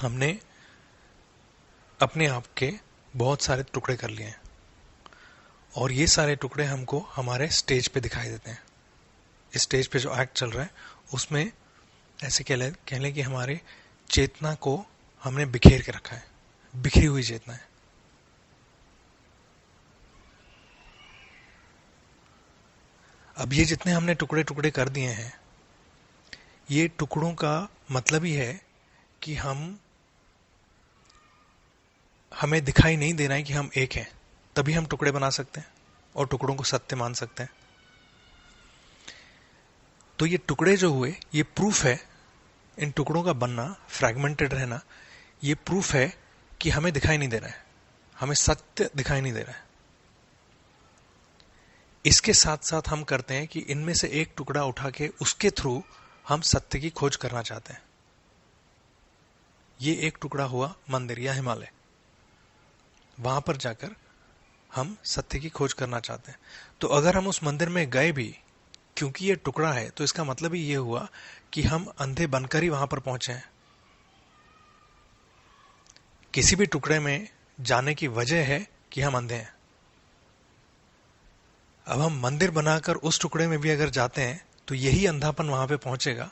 हमने अपने आप के बहुत सारे टुकड़े कर लिए हैं और ये सारे टुकड़े हमको हमारे स्टेज पे दिखाई देते हैं। इस स्टेज पे जो एक्ट चल रहा है उसमें ऐसे कह लें कि हमारे चेतना को हमने बिखेर के रखा है, बिखरी हुई चेतना है। अब ये जितने हमने टुकड़े टुकड़े कर दिए हैं, ये टुकड़ों का मतलब ही है कि हमें दिखाई नहीं देना है कि हम एक हैं, तभी हम टुकड़े बना सकते हैं और टुकड़ों को सत्य मान सकते हैं। तो ये टुकड़े जो हुए, ये प्रूफ है, इन टुकड़ों का बनना, फ्रैगमेंटेड रहना, ये प्रूफ है कि हमें दिखाई नहीं दे रहा है, हमें सत्य दिखाई नहीं दे रहा है। इसके साथ साथ हम करते हैं कि इनमें से एक टुकड़ा उठा के उसके थ्रू हम सत्य की खोज करना चाहते हैं। ये एक टुकड़ा हुआ मंदिर या हिमालय, वहां पर जाकर हम सत्य की खोज करना चाहते हैं। तो अगर हम उस मंदिर में गए भी क्योंकि ये टुकड़ा है, तो इसका मतलब ही ये हुआ कि हम अंधे बनकर ही वहां पर पहुंचे हैं। किसी भी टुकड़े में जाने की वजह है कि हम अंधे हैं। अब हम मंदिर बनाकर उस टुकड़े में भी अगर जाते हैं तो यही अंधापन वहां पे पहुंचेगा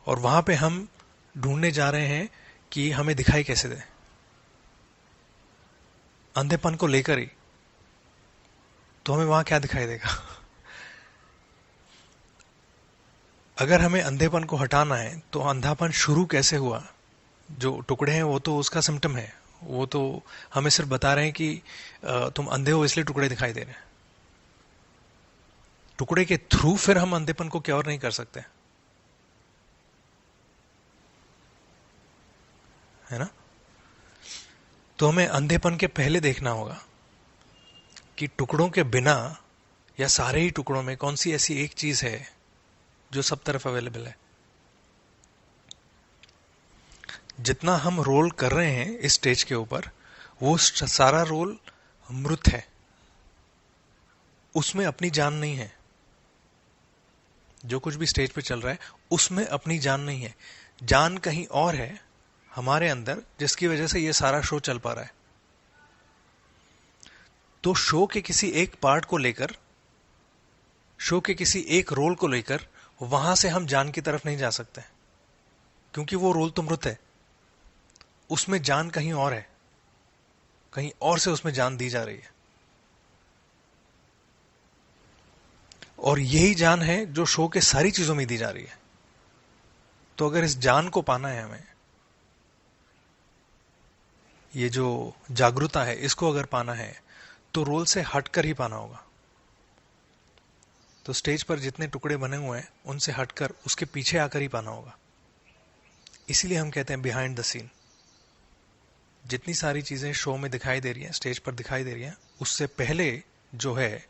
और वहां पे हम ढूंढने जा रहे हैं कि हमें दिखाई कैसे दे, अंधेपन को लेकर ही। तो हमें वहां क्या दिखाई देगा? अगर हमें अंधेपन को हटाना है तो अंधापन शुरू कैसे हुआ? जो टुकड़े हैं वो तो उसका सिम्टम है, वो तो हमें सिर्फ बता रहे हैं कि तुम अंधे हो इसलिए टुकड़े दिखाई दे रहे हैं। टुकड़े के थ्रू फिर हम अंधेपन को क्या और नहीं कर सकते, है ना? तो हमें अंधेपन के पहले देखना होगा कि टुकड़ों के बिना या सारे ही टुकड़ों में कौन सी ऐसी एक चीज है जो सब तरफ अवेलेबल है। जितना हम रोल कर रहे हैं इस स्टेज के ऊपर, वो सारा रोल मृत है, उसमें अपनी जान नहीं है। जो कुछ भी स्टेज पे चल रहा है उसमें अपनी जान नहीं है, जान कहीं और है हमारे अंदर, जिसकी वजह से ये सारा शो चल पा रहा है। तो शो के किसी एक पार्ट को लेकर, शो के किसी एक रोल को लेकर वहां से हम जान की तरफ नहीं जा सकते, क्योंकि वो रोल तो मृत है, उसमें जान कहीं और है, कहीं और से उसमें जान दी जा रही है। और यही जान है जो शो के सारी चीजों में दी जा रही है। तो अगर इस जान को पाना है हमें, ये जो जागरूकता है इसको अगर पाना है, तो रोल से हटकर ही पाना होगा। तो स्टेज पर जितने टुकड़े बने हुए हैं उनसे हटकर उसके पीछे आकर ही पाना होगा। इसीलिए हम कहते हैं बिहाइंड द सीन। जितनी सारी चीजें शो में दिखाई दे रही हैं, स्टेज पर दिखाई दे रही हैं, उससे पहले जो है,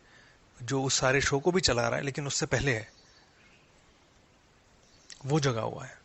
जो उस सारे शो को भी चला रहा है लेकिन उससे पहले है, वो जगा हुआ है।